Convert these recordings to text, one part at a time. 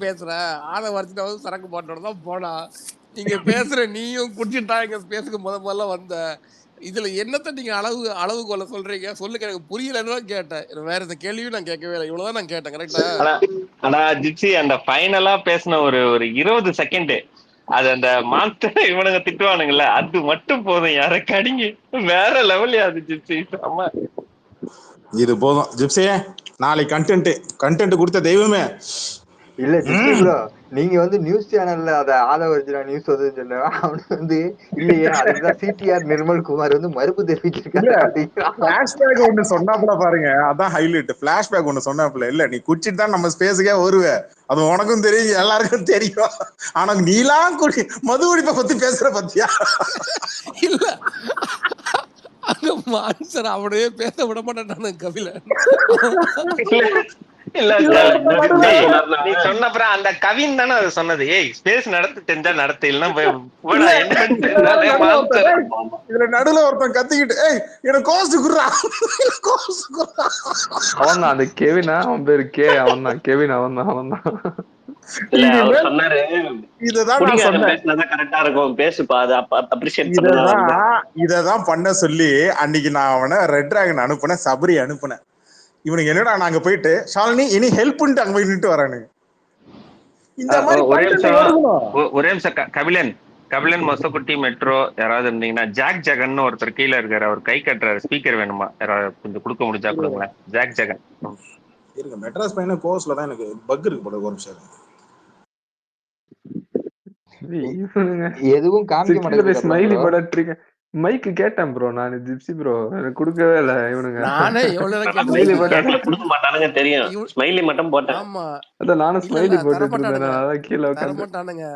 பேசுற ஆளை வரைச்சிட்டாவது சரக்கு போட்டோட தான் போனா. நீங்க பேசுற நீயும் குடிச்சுட்டா எங்க ஸ்பேஸுக்கு முதல்ல வந்த. இதுல என்னத்த நீங்க அளவு கொள்ள சொல்றீங்க சொல்லுங்க, எனக்கு புரியலன்னு தான் கேட்டேன். வேற இந்த கேள்வியும் நான் கேட்கவே இல்லை, இவ்வளவுதான் நான் கேட்டேன். கரெக்டா? ஆனா ஜிப்சி அந்த ஃபைனலா பேசின ஒரு 20 செகண்ட் அது அந்த மாஸ்டர் இவனுங்க திட்டுவானுங்கல்ல, அது மட்டும் போதும். யார கடிங்க வேற லெவல் அது ஜிப்சி. ஆமா இது போதும் ஜிப்சியே. நாளைக்கு கண்டென்ட் கொடுத்த தெய்வமே. இல்ல ஜிப்சி ப்ரோ, நீங்க வந்து நியூஸ் சேனல்ல அத ஆதவர்ஜினா நியூஸ் வந்து சொன்ன அவனுக்கு வந்து இல்லையே, அதுதான் சிடிஆர் நிர்மல் குமார் வந்து மறுப்பு தெரிவிச்சிருக்காரு. பிளாஷ்பேக் ஒண்ணு சொன்னாப்புல பாருங்க, அதான் ஹைலைட். பிளாஷ்பேக் ஒண்ணு சொன்னாப்புல, இல்ல நீ குடிச்சிட்டு தான் நம்ம ஸ்பேஸுக்கே வருவ, அது உனக்கும் தெரியும் எல்லாருக்கும் தெரியும். ஆனா நீலாம் மது ஒழிப்பை பத்தி பேசுற பத்தியா? இல்ல அங்க மான்சர் அவனையே பேச விட மாட்டானு கபிலன். இல்ல நீ சொன்னப்புறம் அந்த கவின் தானே அது சொன்னது. ஏய் ஸ்பேஸ் நடத்த தெரிஞ்சா நடத்த, இல்லன்னா இதுல நடுவுல ஒருத்தன் கத்திக்கிட்டு ஏய் எனக்கு கோசு குடுறா. அவன் தான் அந்த கெவினா, அவன் பேரு கே, அவன் தான் கெவின், அவன் தான். இல்ல அவர் சொன்னாரு இததான் பண்ண சொல்லி அன்னைக்கு நான் அவனை ரெட் டிராகன் அனுப்புனேன், சபரி அனுப்புனேன். இவனுக்கு என்னடா நாங்க போயிட்டு ஷாலினி இனி ஹெல்ப் பண்ணிட்டு அங்க போய் நின்று வரானுங்க. இந்த மாதிரி ஒரே நிமிஷம் கபிலன் மொசக்குட்டி மெட்ரோ யாராவது இருந்தீங்கன்னா, ஜாக் ஜெகன் ஒருத்தர் கீழே இருக்காரு, அவர் கை கட்டுறாரு, ஸ்பீக்கர் வேணுமா யாராவது கொஞ்சம் கொடுக்க முடிஞ்சா கொடுங்களேன். ஜாக் ஜெகன் இருக்கு மெட்ராஸ் பையன கோர்ஸ்ல தான் எனக்கு பக் இருக்கு போல. ஒரு நிமிஷம் எதுவும் காமிக்க மாட்டேங்குது. மைக்கு கேட்டேன் ப்ரோ நான், ஜிப்சி ப்ரோ எனக்கு கொடுக்கவே இல்லை இவனுங்க. நானே எவ்வளவு கொடுக்க மாட்டானுங்க தெரியும், ஸ்மைலி மட்டும் போட்டேன். ஆமா அதான் நானும் ஸ்மைலி போட்டுட்டு இருந்தேன், அதான் கீழே தரமாட்டானுங்க.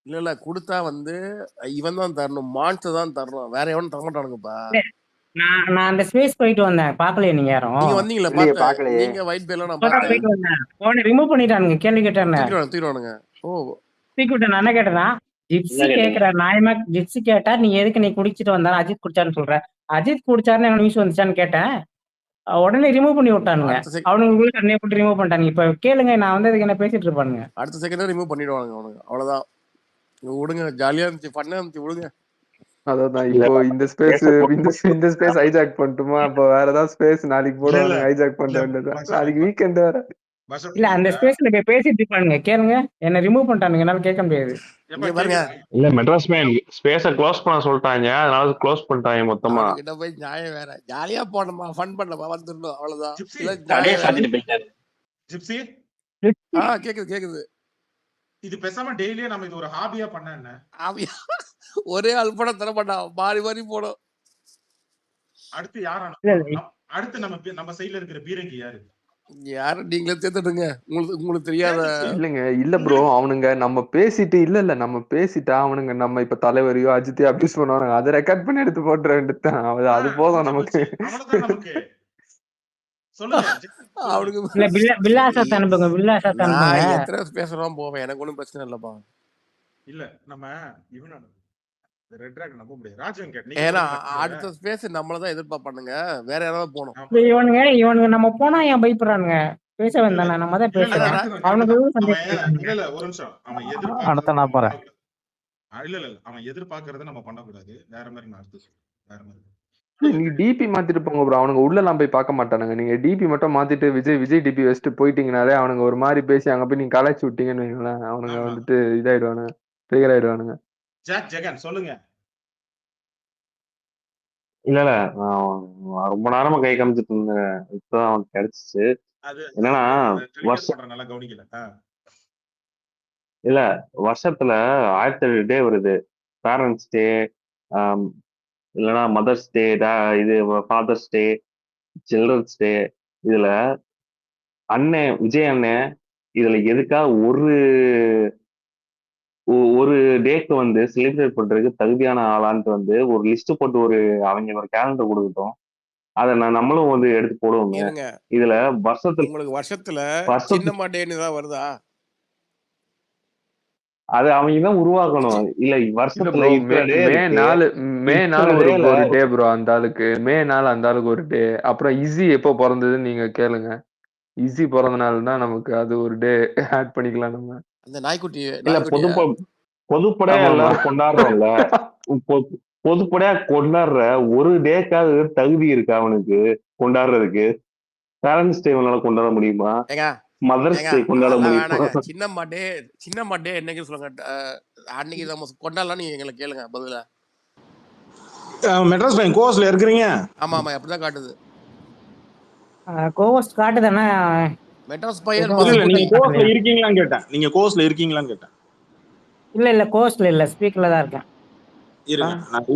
இல்ல கொடுத்தா வந்து இவன் தான் தரணும், மான்ஸ் தான் தரணும், வேற எவனும் தரமாட்டானுங்கப்பா. நான் அந்த ஸ்பேஸ் போயிட்டு வந்தேன், பாக்கலையே நீங்க யாரும்? நீங்க வந்தீங்களா? பாக்கலையே. நீங்க ஒயிட் பேல நான் பார்த்தேன். போன ரிமூவ் பண்ணிட்டானுங்க, கேள்வி கேட்டானுங்க. தூக்கிடுவானுங்க. ஓ தூக்கி விட்டேன். நான் என்ன கேட்டேன்னா, ஜிப்சி கேக்குறாரு நியாயமா. ஜிப்சி கேட்டா நீ எதுக்கு நீ குடிச்சிட்டு வந்தாரு, அஜித் குடிச்சாருன்னு சொல்ற, அஜித் குடிச்சாருன்னு எனக்கு நியூஸ் வந்துச்சான்னு கேட்டேன். உடனே ரிமூவ் பண்ணி விட்டானுங்க. அவனுக்கு கண்ணே போட்டு ரிமூவ் பண்ணிட்டாங்க. இப்ப கேளுங்க, நான் வந்து அதுக்கு என்ன பேசிட்டு இருப்பானுங்க. அடுத்த செகண்ட் ரிமூவ் பண்ணிடுவானுங்க அவனுங்க. அவ்வளவுதான், விடுங்க. ஜாலியா இருந்துச்சு, பண்ண இருந்துச்சு, விடுங்க. அதான் இப்போ இந்த ஸ்பேஸ் ஹைஜாக் பண்ணட்டுமா? அப்ப வேற ஏதாவது ஸ்பேஸ் நாளைக்கு போடுவாங்க, ஹைஜாக் பண்ண வேண்டியது. நாளைக்கு வீக்கெண்ட் வேற இல்ல, அந்த ஸ்பேஸ்ல போய் பேசிட்டு இருப்பானுங்க. கேளுங்க, என்ன ரிமூவ் பண்ணிட்டானுங்க, என்னால கேட்க முடியாது. இல்ல மெட்ராஸ் மேன் ஸ்பேஸ க்ளோஸ் பண்ண சொல்லிட்டாங்க, அதனால க்ளோஸ் பண்ணிட்டாங்க மொத்தமா. கிட்ட போய் நியாயம் வேற, ஜாலியா போனோமா, ஃபன் பண்ணமா, வந்துடணும், அவ்வளவுதான். ஜிப்சி கேக்குது. இது பேசாம டெய்லியே நம்ம இது ஒரு ஹாபியா பண்ண என்ன? ஹாபியா ஒரே ஆள் படம் தர மாட்டான், மாறி மாறி போடும். அடுத்து யார்? அடுத்து நம்ம சைடுல இருக்கிற பீரங்கி யாரு? நீங்களே தேர்ந்துடுங்க, உங்களுக்கு தெரியாத. இல்லங்க இல்ல ப்ரோ, அவனுங்க நம்ம பேசிட்டு இல்ல நம்ம பேசிட்டா அவனுங்க நம்ம இப்ப தலைவரையோ அஜித்தையோ அபியூஸ் பண்ணுவானுங்க, அதை ரெக்கார்ட் பண்ணி எடுத்து போட்டுற வேண்டியதுதான். அது போதும் நமக்கு. பேசுறோம் போவேன், எனக்கு ஒண்ணும் பிரச்சனை இல்லப்பா. இல்ல நம்ம அடுத்த ஸ்பேஸ் நம்மளதான் எதிர்பார்ப்பானுங்க, வேற யாராவது போனோம். இவனுங்க நம்ம போனா ஏன் பயப்படுறானுங்க? பேச வேண்டாம், நம்ம தான் பேசுறோம். அவனுக்கு இல்ல ஒரு நிமிஷம், அவன் அவன் எதிர்பார்க்கறத நம்ம பண்ணக்கூடாது. வேற மாதிரி நான் அடுத்து வேற மாதிரி நீங்க டிபி மாத்திட்டு போங்க ப்ரோ, அவனுங்க உள்ள எல்லாம் போய் பார்க்க மாட்டானுங்க. நீங்க டிபி மட்டும் மாத்திட்டு விஜய் டிபி வச்சுட்டு போயிட்டீங்கனாலே அவனுங்க ஒரு மாதிரி பேசி அங்க போய் நீங்க கலாய்ச்சி விட்டீங்கன்னு வைங்களேன், அவனுங்க வந்துட்டு இதாயிடுவானுங்க, ட்ரிகர் ஆயிடுவானுங்க. ஜாக் ஜெகன் சொல்லுங்க. இல்ல ரொம்ப நேரமா கை காமிச்சிட்டு இருந்தேன், இப்பதான் அவனுக்கு கிடைச்சிச்சு. என்னன்னா இல்ல வருஷத்துல 1008 டே வருது. பேரண்ட்ஸ் டே, இல்லைன்னா மதர்ஸ் டே, இது ஃபாதர்ஸ் டே, சில்ட்ரன்ஸ் டே. இதுல விஜய் அண்ணன் இதுல எதுக்காக ஒரு டேக்கு வந்து செலிப்ரேட் பண்றதுக்கு தகுதியான ஆளான்ட்டு வந்து ஒரு லிஸ்ட் போட்டு அவங்க ஒரு கேலண்டர் கொடுக்கட்டும், அதை நம்மளும் வந்து எடுத்து போடுவோம். இதுல வருஷத்துல சின்னம்மா டேன்னு தான் வருதா? அது அவங்க தான் உருவாக்கணும். இல்ல வருஷத்துல மே 4 ஒரு டே ப்ரோ, அந்த ஆளுக்கு மே 4 அந்த ஆளுக்கு ஒரு டே. அப்புறம் இசி எப்போ பிறந்ததுன்னு நீங்க கேளுங்க. ஈஸி பிறந்த நாள்னா நமக்கு அது ஒரு டே ஆட் பண்ணிக்கலாம் நம்ம. அந்த நாய்க்குட்டி இல்ல நாய்க்குட்டியா பொதுப்படையா ஆமா ஆமா எல்லாரும் கொண்டாடுறோம்ல. பொதுப்படையா கொண்டாடுற ஒரு டேக்காவது தகுதி இருக்கா அவனுக்கு கொண்டாடுறதுக்கு? பேரண்ட்ஸ் டே உன்னால கொண்டாட முடியுமா? ஏங்க மதர்ஸ் ஏங்க டே கொண்டாட அதெல்லாம் முடியுமா? வேணாங்க. சின்னம்மா டே என்னைக்கு சொல்லுங்க. அன்னைக்கு நம்ம கொண்டாடலாம். நீங்க எங்களை கேளுங்க பதிலா. மெட்ராஸ் பையன் கோவஸ்ல இருக்கிறீங்க? ஆமா ஆமா அப்படிதான் காட்டுது. கோவஸ்ட் காட்டுதானே? மெட்ராஸ் பையன் எதுவும் இல்ல நீங்க கூட்டல் கோவஸ்ல காட்டலையா? இருக்கீங்களான்னு கேட்டேன். நீங்க கோவஸ்ல இருக்கீங்களான்னு கேட்டேன். இல்ல கோவஸ்ட்ல இல்ல, ஸ்பீக்கர்ல தான் இருக்கேன். இருங்க, நான்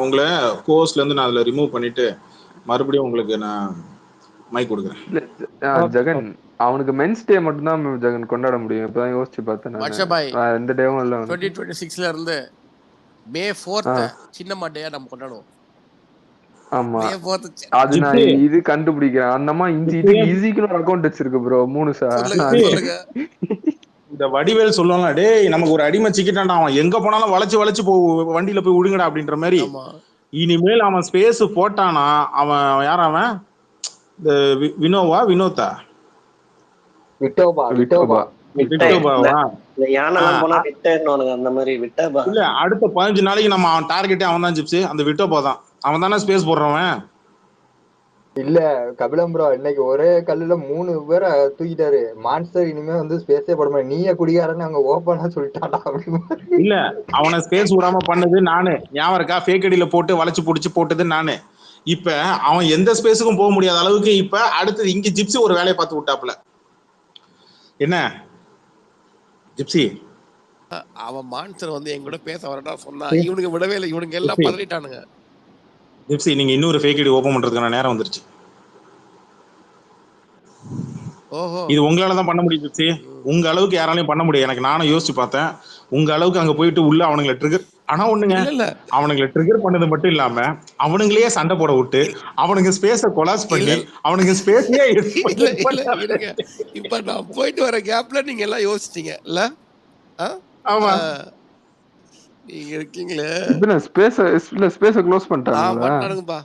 உங்களை கோவஸ்ல இருந்து நான் அதுல ரிமூவ் பண்ணிட்டு மறுபடியும் உங்களுக்கு நான் மைக் கொடுக்குறேன். இல்ல ஓகே ஜெகன் ஓகே. அவனுக்கு மென்ஸ் டே மட்டும்தான் ஜெகன் கொண்டாட முடியும். இப்பதான் யோசிச்சு பார்த்தேன் நானு. மட்சபாய் எந்த டேவும் இல்ல அவனுக்கு. 2026ல இருந்து மே 4th சின்னம்மா டேயா நம்ம கொண்டாடுவோம். ஆமா மே 4th அது நான் இது கண்டுபிடிக்கிறேன். அந்தம்மா இதுக்கு ஈஸிக்கு ஒரு அக்கௌண்ட் வச்சிருக்கு ப்ரோ. 3 சொல்லுங்க. இந்த வடிவேல் சொல்லுவாங்க, டேய் நமக்கு ஒரு அடிமை சிக்கிட்டான்டா, அவன் எங்க போனாலும் வளைச்சு வளைச்சு வண்டியில போய் விடுங்கடா அப்படின்ற மாதிரி. இனிமேல் அவன் ஸ்பேஸ் போட்டானா அவன் யார் அவன்? இந்த வினோதா விட்டோபாவா? அந்த மாதிரி விட்டோபா இல்ல. அடுத்த 15 நாளைக்கு நம்ம அவன் டார்கெட்டே அவன் தான் ஜிப்ஸ். அந்த விட்டோபா தான். அவன் தானே ஸ்பேஸ் போடுறவன். இல்ல கபிலம் ப்ரோ, இன்னைக்கு ஒரே கல்லுல 3 பேரை தூக்கிட்டாரு. மான்ஸ்டர் இனிமே வந்து ஸ்பேஸே போட முடியாது, நீயே குடிகாரன்னு அங்க ஓப்பனா சொல்லிட்டாடா அப்படின்னு. இல்ல அவனை ஸ்பேஸ் விடாம பண்ணது நானு. ஞாபகம் இருக்கா? ஃபேக் அடியில போட்டு வளைச்சு புடிச்சு போட்டது நானு. இப்ப அவன் எந்த ஸ்பேஸுக்கும் போக முடியாத அளவுக்கு இப்ப அடுத்து இங்க ஜிப்சி ஒரு வேலையை பார்த்து விட்டாப்ல. என்ன ஜிப்சி அவன் மான்ஸ்டர் வந்து என் கூட பேச வரடா சொன்னா, இவனுக்கு விடவே இல்லை. இவனுக்கு எல்லாம் பதறிட்டானுங்க. ஜிப்சி நீங்க இன்னொரு ஃபேக் ஐடி ஓபன் பண்றதுக்கான நேரம் வந்துருச்சு. இது உங்களால தான் பண்ண முடியும் ஜிப்சி. உங்க அளவுக்கு யாராலையும் பண்ண முடியும். எனக்கு நானும் யோசிச்சு பார்த்தேன். உங்க அளவுக்கு அங்க போயிட்டு உள்ள அவனுங்களை ட்ரிகர் ஒண்ணுங்க, அவனுங்களை ட்ரிகர் பண்ணது மட்டும் இல்லாம அவனுங்களே சண்டை போட விட்டு அவனுங்க ஸ்பேஸ கொலாப்ஸ் பண்ணி அவனுங்க ஸ்பேஸே இப்ப நான் போயிட்டு வர கேப்ல நீங்க எல்லாம் யோசிச்சீங்க இல்ல? ஆமா நீங்க இருக்கீங்களே. இப்ப ஸ்பேஸ க்ளோஸ் பண்ணிட்டானுங்களா?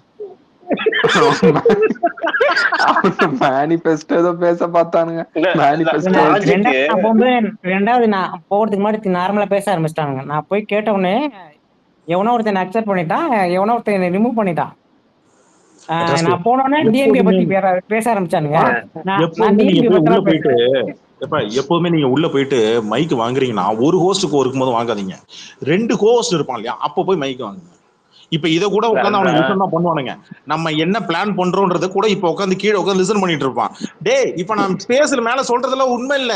மேனிஃபெஸ்டோ ஏதோ பேச பார்த்தானுங்க. ரெண்டாவது நான் போறதுக்கு முன்னாடி நார்மலா பேச ஆரம்பிச்சிட்டானுங்க. நான் போய் கேட்ட உடனே எவனோ ஒருத்தன் அக்செப்ட் பண்ணிட்டான், எவனோ ஒருத்தன் ரிமூவ் பண்ணிட்டான். நான் போனோடனே டிஎன்பி பத்தி பேச ஆரம்பிச்சானுங்க. எப்பவுமே நீங்க உள்ள போயிட்டு மைக் வாங்குறீங்கன்னா ஒரு ஹோஸ்டுக்கு இருக்கும்போது வாங்காதீங்க. 2 ஹோஸ்ட் இருப்பான் இல்லையா, அப்ப போய் மைக் வாங்குங்க. இப்ப இத கூட உட்காந்து அவனுக்கு லிசன் தான் பண்ணுவானுங்க. நம்ம என்ன பிளான் பண்றோம்ன்றத கூட இப்ப உட்காந்து கீழே உட்காந்து லிசன் பண்ணிட்டு இருப்பான். டேய் இப்ப நான் ஸ்பேஸ்ல மேல சொல்றதெல்லாம் உண்மை இல்ல,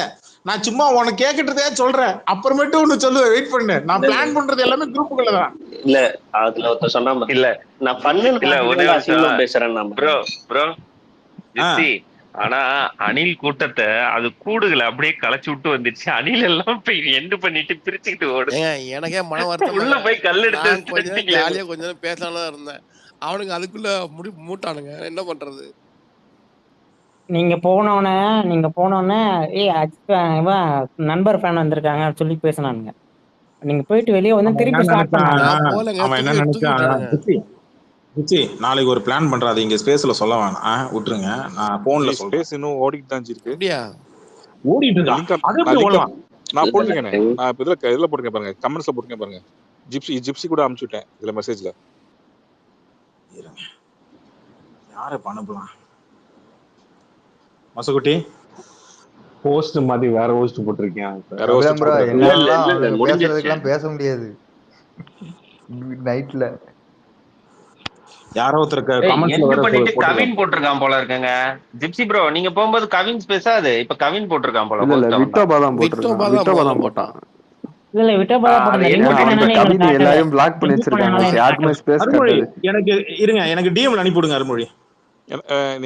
நான் சும்மா உனக்கு கேட்கறதே சொல்றேன், அப்புறமேட்டு ஒண்ணு சொல்லுவேன், வெயிட் பண்ணு, நான் பிளான் பண்றது எல்லாமே குரூப்புக்குள்ள தான். இல்ல அதுல ஒருத்தர் சொன்னா இல்ல நான் பண்ணல பேசுறேன் ப்ரோ. ஆனா அணில் கூட்டத்தை அது கூடுகளை அப்படியே களைச்சு விட்டு வந்துருச்சு. அணில் எல்லாம் போய் எண்டு பண்ணிட்டு பிரிச்சுக்கிட்டு ஓடு. எனக்கே மன வருத்தம். உள்ள போய் கல் எடுத்து கொஞ்சம் ஜாலியா கொஞ்ச நேரம் பேசலாம் இருந்தேன். அவனுக்கு அதுக்குள்ள மூட்டானுங்க. என்ன பண்றது? நீங்க போனோடனே நண்பர் ஃபேன் வந்திருக்காங்க சொல்லி பேசினானுங்க. நீங்க போயிட்டு வெளியே வந்து திருப்பி ஸ்டார்ட் பண்ணாங்க. நாளைக்கு ஒரு பிளான் பண்றாது, இங்க ஸ்பேஸ்ல சொல்ல வேணாம், விட்டுருங்க. நான் போன்ல சொல்றேன். இன்னும் ஓடிட்டு தான் இருக்கு. அப்படியா? ஓடிட்டு இருக்கா? நான் போட்டுருக்கேன். நான் இப்ப இதுல போட்டுருக்கேன் பாருங்க, கமெண்ட்ஸ்ல போட்டுருக்கேன் பாருங்க. ஜிப்சி கூட அனுப்பிச்சு விட்டேன் இதுல மெசேஜ்ல. யாரை அனுப்பலாம்? மசகுட்டி ஹோஸ்ட் மாதிரி வேற ஹோஸ்ட் போட்டிருக்கேன். பேசுறதுக்கெல்லாம் பேச முடியாது நைட்ல. யாரோ ஒருத்தருக்கு கமெண்ட்ஸ்ல பண்ணிட்டு கவின் போட்டுருக்கான் போல இருக்குங்க. ஜிப்சி ப்ரோ நீங்க போகும்போது கவின் பேசாது, இப்ப கவின் போட்டுருக்கான் போல. இல்ல விட்டோபா தான் போட்டான். இல்ல விட்டோபா கவின் எல்லாரையும் பிளாக் பண்ணி வச்சிருக்காங்க. யாருக்குமே ஸ்பேஸ் கிடையாது. எனக்கு இருங்க, எனக்கு டிஎம்ல அனுப்பி விடுங்க அருள்மொழி.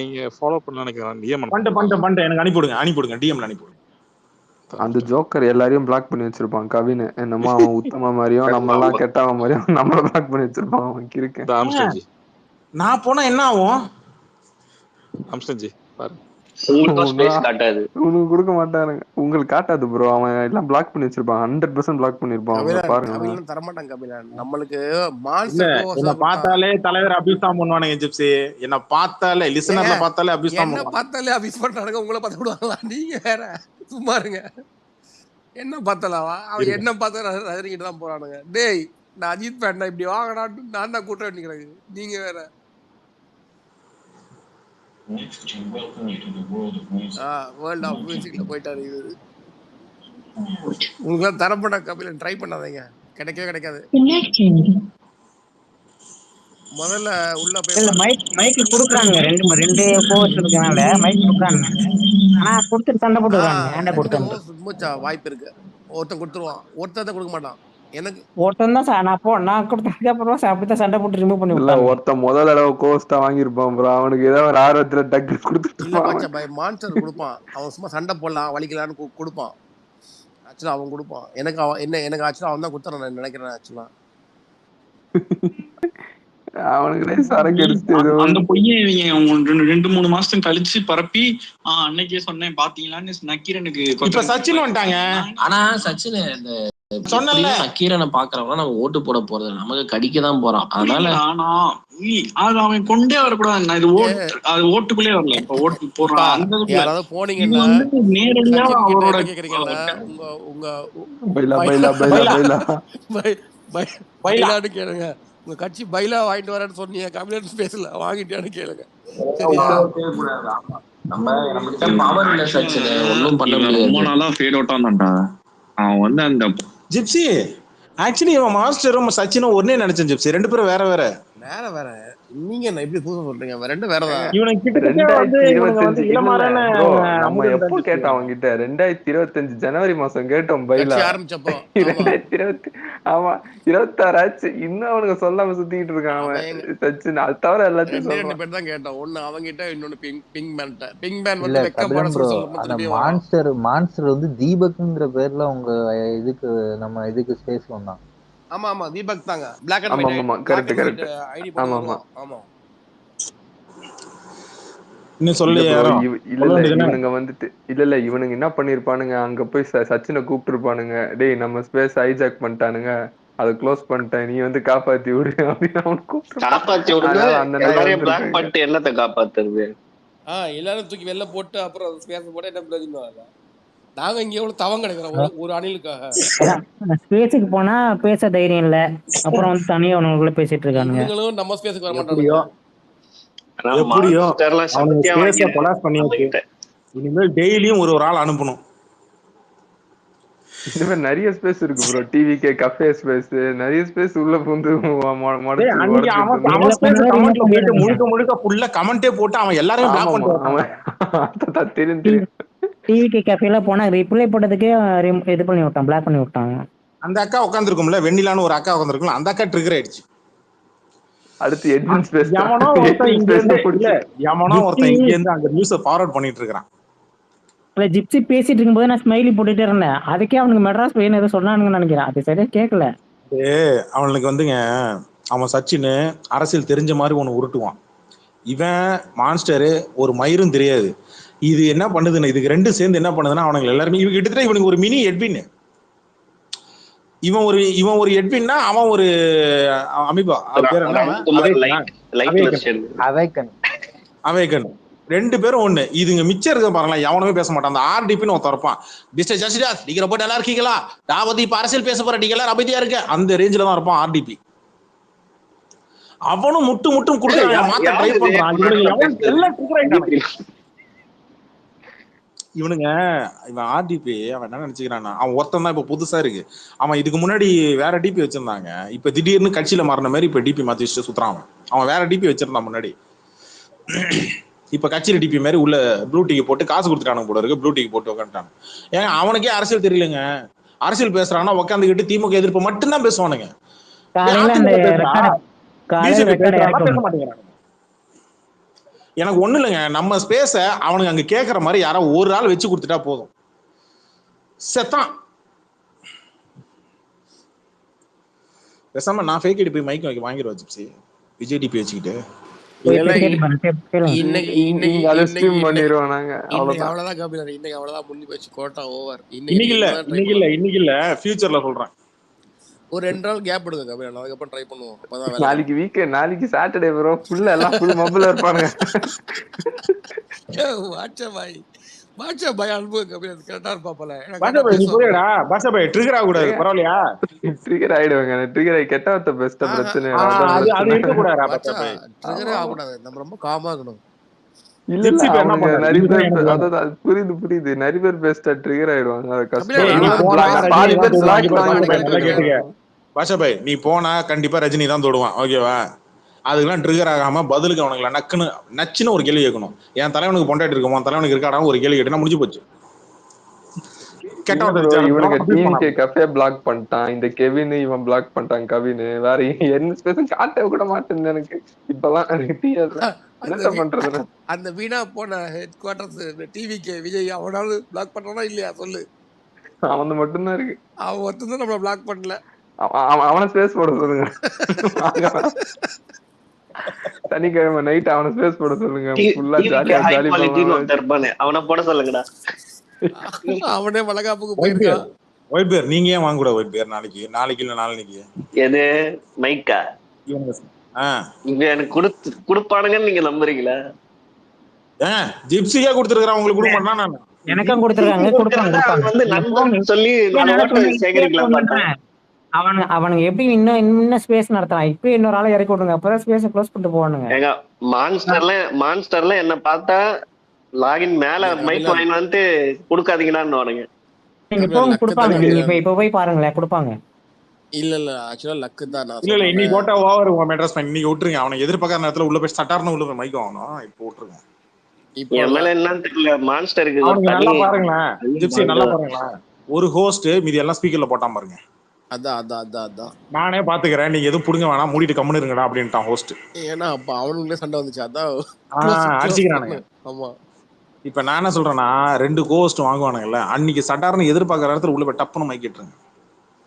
நீங்க ஃபாலோ பண்ண நினைக்கிறேன். டிஎம் பண்ண எனக்கு அனுப்பி விடுங்க டிஎம்ல அனுப்பி விடுங்க. அந்த ஜோக்கர் எல்லாரையும் பிளாக் பண்ணி வச்சிருப்பான் கவின். என்னமோ அவன் உத்தம மாதிரியும் நம்ம எல்லாம் கெட்டவன் மாதிரியும் நம்மள பிளாக் பண்ணி வச்சிருப்பான். அவன் இருக்கேன். நான் போனா என்ன ஆகும்? அம்சன்ஜி பாருங்க. உங்களுக்கும் ஸ்பேஸ் காட்டாது. உனக்கு கொடுக்க மாட்டானுங்க. உங்களுக்கு காட்டாது ப்ரோ. அவன் எல்லாம் பிளாக் பண்ணி வச்சிருப்பான். 100% பிளாக் பண்ணிருப்பான். அவங்க பாருங்க. கபிலன் தரமாட்டான் கபிலன். நம்மளுக்கு இல்ல மான்ஸ்டர் என்ன பார்த்தாலே தலைவர் அபியூஸ் தான் பண்ணுவானுங்க ஜிப்சி. என்ன பார்த்தாலே லிசனர்ல பார்த்தாலே அபியூஸ் தான் என்ன பண்ணுவாங்க. பார்த்தாலே அபியூஸ் பண்றானுங்க. உங்களை பார்த்து விடுவாங்களா? நீங்க வேற சும்மா இருங்க. என்ன பார்த்தலாவா அவன் என்ன பார்த்தா ரசிக்கிட்டு தான் போறானுங்க. டேய் நான் அஜித் ஃபேன் இப்படி வாங்கினாட்டு நான் தான் கூட்ட வேண்டிக்கிறாங்க. நீங்க வேற வேர்ல்ட் ஆஃப் மியூசிக்ல போயிட்டாரு இவரு. உங்களுக்கு தரப்பட்ட கபிலன் ட்ரை பண்ணாதீங்க. கிடைக்கவே கிடைக்காது. முதல்ல உள்ள போய் மைக் கொடுக்குறாங்க. ரெண்டு கோவர்ஸ் இருக்கனால மைக் கொடுக்குறாங்க. ஆனா கொடுத்துட்டு சண்டை போட்டுறாங்க. ஏன்டா கொடுத்தா வாய்ப்பு இருக்கு. ஒருத்தன் கொடுத்துருவான், ஒருத்தன் கொடுக்க மாட்டான். எனக்கு ஒருத்தன் தான் நான் கொடுத்ததுக்கு அப்புறம் அப்படித்தான் சண்டை போட்டு ரிமூவ் பண்ணி இல்ல. ஒருத்தன் முதல் தடவை கோஸ்டா வாங்கிருப்பான் ப்ரோ. அவனுக்கு ஏதோ ஒரு ஆர்வத்துல டக்கு கொடுத்துட்டு இல்ல பச்சை பை மான்ஸ்டர் கொடுப்பான். அவன் சும்மா சண்டை போடலாம் வலிக்கலான்னு கொடுப்பான். ஆக்சுவலா அவன் கொடுப்பான். எனக்கு அவன் எனக்கு ஆக்சுவலா அவன் தான் கொடுத்துறான் நான் நினைக்கிறேன். ஆக்சுவலா அவனுக்கு சரக்கு எடுத்து அந்த பொய்யன் 2-3 மாசம் கழிச்சு பரப்பி அன்னைக்கே சொன்னேன் பாத்தீங்களான்னு நக்கீரனுக்கு இப்ப சச்சின் வந்துட்டாங்க. ஆனா சச்சின் இந்த சொன்னல நக்கீரனை பாக்குறவங்க நம்ம ஓட்டு போட போறது நமக்கு கடிக்க தான் போறோம். அதனால ஆனா அது அவன் கொண்டே வரக்கூடாது. நான் இது ஓட்டுக்குள்ளே வரல. இப்ப ஓட்டு போடுறான். யாராவது போனீங்கன்னா நேரடியா அவரோட பைலான்னு கேளுங்க. உங்க கட்சி பைலா வாங்கிட்டு வரேன்னு சொன்னீங்க. கம்யூனிஸ்ட் ஸ்பேஸ்ல வாங்கிட்டான்னு கேளுங்க. பவர் இல்ல சச்சின் ஒன்னும் பண்ண முடியாது. ரொம்ப நாளா ஃபேட் அவுட்டா இருந்தான்டா அவன் வந்து அந்த ஜிப்சி. ஆக்சுவலி இவன் மாஸ்டரும் சச்சினும் ஒன்னே நினைச்சேன் ஜிப்சி. ரெண்டு பேரும் வேற வேற வேற. நீங்க என்ன இப்படி புதுசா சொல்றீங்க? ரெண்டு வேறதான். இவனுக்கு கிட்டத்தட்ட 2025 இளமாறான நம்ம எப்போ கேட்டோம் அவங்க கிட்ட? 2025 ஜனவரி மாசம் கேட்டோம் பைலா ஆரம்பிச்சப்போ. 2020 ஆமா 26 ஆச்சு. இன்னும் அவனுக்கு சொல்லாம சுத்திட்டு இருக்கான் அவன் சச்சின். அது தவிர எல்லாத்தையும் ரெண்டு பேர் தான் கேட்டோம். ஒண்ணு அவங்க கிட்ட, இன்னொன்னு பிங் மேன் வந்து வெக்கப்பட மான்ஸ்டர் வந்து தீபக்ங்கிற பேர்ல உங்க இதுக்கு ஸ்பேஸ் வந்தான். ஆமா தீபக் தாங்க. Black and white. ஆமா கரெக்ட் ஐடி போடுவாங்க. ஆமா இன்னும் சொல்லி இவனுங்க வந்துட்டு இல்ல இவனுங்க என்ன பண்ணிருப்பானுங்க? அங்க போய் சச்சினை கூப்பிட்டுருப்பானுங்க. டேய் நம்ம ஸ்பேஸ் ஹைஜாக் பண்ணிட்டானுங்க, அதை க்ளோஸ் பண்ணிட்டேன், நீ வந்து காப்பாத்தி விடு அப்படின்னு அவன் காப்பாத்தி விடு. என்னத்தை காப்பாத்துறது? எல்லாரும் தூக்கி வெளில போட்டு அப்புறம் ஸ்பேஸ் போட்டு என்ன பிரயோஜனம்? நாங்க இங்க எவ்வளவு தவம் கிடைக்கிறோம் ஒரு அணிலுக்காக. ஸ்பேஸுக்கு போனா பேச தைரியம் இல்ல. அப்புறம் வந்து தனியா அவனுக்குள்ள பேசிட்டு இருக்கானுங்க. இவங்களும் நம்ம ஸ்பேஸுக்கு வர மாட்டாங்க. இனிமேல் டெய்லியும் ஒரு ஆள் அனுப்பணும். இந்த மாதிரி நிறைய ஸ்பேஸ் இருக்கு ப்ரோ. டிவிகே கஃபே ஸ்பேஸ் நிறைய ஸ்பேஸ் உள்ள வந்து முழுக்க ஃபுல்லா கமெண்டே போட்டு அவன் எல்லாரையும் பிளாக் பண்ணுவான். தெரியும். டிவிகே கஃபேல போனா ரிப்ளை போட்டதுக்கே இது பண்ணி விட்டான், பிளாக் பண்ணி விட்டாங்க. அந்த அக்கா உட்கார்ந்திருக்கும்ல, வெண்ணிலான்னு ஒரு அக்கா உட்கார்ந்திருக்கும்ல, அந்த அக்கா ட்ரிகர் ஆயிடுச்சு. அடுத்து எட்வின் ஸ்பேஸ் எவனோ ஒருத்தன் இங்க இருந்து அந்த நியூஸை ஃபார்வர்ட் பண்ணிட்டு இருக்கான். ஜிப்சி பேசிட்டு இருக்கும்போது நான் ஸ்மைலி போட்டுட்டே இருந்தேன். அதுக்கே அவனுக்கு மெட்ராஸ் பையன் ஏதோ சொன்னானுங்கன்னு நினைக்கிறேன். அது சரியா கேட்கல. அவனுக்கு வந்துங்க அவன் சச்சின் அரசியல் தெரிஞ்ச மாதிரி ஒண்ணு உருட்டுவான். இவன் மான்ஸ்டரு ஒரு மயிரும் தெரியாது. இது என்ன பண்ணுதுன்னு இதுக்கு ரெண்டும் சேர்ந்து என்ன பண்ணுதுன்னா அவனுங்க எல்லாருமே இவங்க கிட்டத்தட்ட இவனுக்கு ஒரு மினி எட்வின். இவன் ஒரு எட்வின்னா அவன் ஒரு அமீபா. அவேகன். ரெண்டு பேரும் ஒண்ணு. இதுங்க மிச்சம் இருக்க பாருங்களா, எவனுமே பேச மாட்டான். அந்த ஆர்டிபின்னு ஒருத்தர் இருப்பான். மிஸ்டர் ஜஸ்டிஸ் நீங்க ரொம்ப நல்லா இருக்கீங்களா, நான் வந்து இப்ப அரசியல் பேச போறேன், நீங்க எல்லாரும் அமைதியா இருக்க, அந்த ரேஞ்சில தான் இருப்பான் ஆர்டிபி. அவனும் முட்டும் இவனுங்க. இவன் ஆர்டிபி அவன் என்ன நினைச்சுக்கிறான்னா, அவன் ஒருத்தன் தான் இப்ப புதுசா இருக்கு. அவன் இதுக்கு முன்னாடி வேற டிபி வச்சிருந்தாங்க. இப்ப திடீர்னு கட்சியில மாறின மாதிரி இப்ப டிபி மாத்தி வச்சுட்டு சுத்துறான். அவன் வேற டிபி வச்சிருந்தான் முன்னாடி. இப்ப கட்சியில டிபி மாதிரி உள்ள ப்ளூ டிக்கு போட்டு காசு கொடுத்துட்டானு போல இருக்கு. ப்ளூ டிக்கு போட்டு உட்காந்துட்டான். ஏன் அவனுக்கே அரசியல் தெரியலங்க. அரசியல் பேசுறான்னா உட்காந்துக்கிட்டு திமுக எதிர்ப்பு மட்டும்தான் பேசுவானுங்க. எனக்கு ஒண்ணு இல்லைங்க, நம்ம ஸ்பேஸ அவனுக்கு அங்க கேட்கற மாதிரி யாராவது ஒரு ஆள் வச்சு கொடுத்துட்டா போதும், செத்தான். பேசாம நான் ஃபேக் ஐடி போய் மைக் வாங்கிடுவேன் ஜிப்சி, விஜய் டிபி வச்சுக்கிட்டு. அவ்வளவுதான் கபிலர், இன்னைக்கு அவ்வளவுதான் முடிஞ்சு போச்சு. Quota over. இன்னைக்கு இல்ல ஃபியூச்சர்ல சொல்றேன். ஒரு 2 நாள் கேப் எடுங்க கபிலர், அதுக்கப்புறம் ட்ரை பண்ணுவோம். நாளைக்கு வீக்கெண்ட், நாளைக்கு சாட்டர்டே ப்ரோ. எல்லாம் ஃபுல் மொபைல் இருப்பானுங்க. பாட்ஷா பாய் அனுபவ கபிலர் கரெக்டா இருப்பாப்பல. பாட்ஷா பாய் நீ போறடா, பாட்ஷா பாய் ட்ரிகர் ஆக கூடாது, பரவாயில்லையா? ட்ரிகர் ஆயிடுவாங்க. ட்ரிகர் ஆகி கெட்டவத்த பெஸ்ட் பிரச்சனை. அது இருக்க கூடாதா பாட்ஷா பாய்? ட்ரிகர் ஆக கூடாது, நம்ம ரொம்ப காமா இருக்கணும். இல்ல நிறைய பேர் அதான் புரியுது. நிறைய பேர் பெஸ்டா ட்ரிகர் ஆயிடுவாங்க. அது கஷ்டம். பாஷா பாய் நீ போனா கண்டிப்பா ரஜினி தான் தொடுவான், ஓகேவா? அதுக்கெல்லாம் ட்ரிகர் ஆகாம பதிலுக்கு அவனுக்கு நச்சுன்னு ஒரு கேள்வி கேட்கணும். என் தலைவனுக்கு பொண்டாட்டி இருக்குமோ, தலைவனுக்கு இருக்காடா ஒரு கேள்வி கேட்டா முடிஞ்சு போச்சு. பிளாக் பண்ணிட்டான் இந்த கெவின், இவன் பிளாக் பண்ணிட்டான் கவின். வேற என்ன ஸ்பேஸ் காட்ட கூட மாட்டேன் எனக்கு இப்பெல்லாம். என்ன பண்றது? அந்த வீணா போன ஹெட் குவார்டர்ஸ் டிவிக்கு விஜய் அவனால பிளாக் பண்றானா இல்லையா சொல்லு? அவன் மட்டும்தான் இருக்கு. அவன் ஒருத்தன் தான் நம்மள பிளாக் பண்ணல. அவனை ஸ்பேஸ் போட சொல்லுங்க. சனிக்கிழமை நைட் அவனை ஸ்பேஸ் போட சொல்லுங்க. அவனை போட சொல்லுங்கடா. அவனே வளகாப்புக்கு போயிருக்கான். ஒயிட் பேர் நீங்க ஏன் வாங்க கூட? ஒயிட் பேர் நாளைக்கு இல்ல நாளைக்கு எது மைக்கா எனக்கு குடுப்பானுங்கன்னு நீங்க நம்புறீங்களா? ஜிப்சியா கொடுத்துருக்கான் உங்களுக்கு கொடுக்க மாட்டான். நான் எனக்கும் கொடுத்துருக்காங்க, கொடுப்பாங்க சொல்லி சேகரிக்கலாம். அவனுங்க எப்படி இன்னும் ஸ்பேஸ் நடத்துறான். இப்ப இன்னொரு ஆளை இறக்கி விடுங்க, அப்பதான் ஸ்பேஸ் க்ளோஸ் பண்ணிட்டு போவானுங்க. ஏங்க மான்ஸ்டர்ல என்ன பார்த்தா லாகின் மேல மைக் வாங்கி வந்து கொடுக்காதீங்கடான்னு வானுங்க. இப்ப போய் பாருங்களேன், கொடுப்பாங்க. இல்ல ஆக்சுவலா லக்கு தான். இல்ல இன்னைக்கு போட்டா ஓவர் உங்க மெட்ராஸ் பண்ணி இன்னைக்கு விட்டுருங்க. அவனை எதிர்பார்க்காத நேரத்துல உள்ள போய் சட்டார்னு உள்ள மைக் வாங்கணும். இப்போ விட்டுருங்க. இப்போ எம்எல்ஏ என்னன்னு தெரியல. மான்ஸ்டருக்கு நல்லா பாருங்களேன், ஜிப்சி நல்லா பாருங்களேன். ஒரு ஹோஸ்ட் மீதி எல்லாம் ஸ்பீக்கர்ல போட்டான் பாருங்க. அதான் நானே பாத்துக்கிறேன், நீங்க எதுவும் புடுங்க வேணாம், மூடிட்டு கம்முன்னு இருங்கடா அப்படின்ட்டான் ஹோஸ்ட். ஏன்னா அப்ப அவனுங்களே சண்டை வந்துச்சு, அதான் அடிச்சுக்கிறானுங்க. ஆமா. இப்ப நான் என்ன சொல்றேன்னா, 2 ஹோஸ்ட் வாங்குவானுங்கல்ல, அன்னைக்கு சட்டார்னு எதிர்பார்க்கற இடத்துல உள்ள போய் டப்புன்னு மைக் கேட்டுருங்க.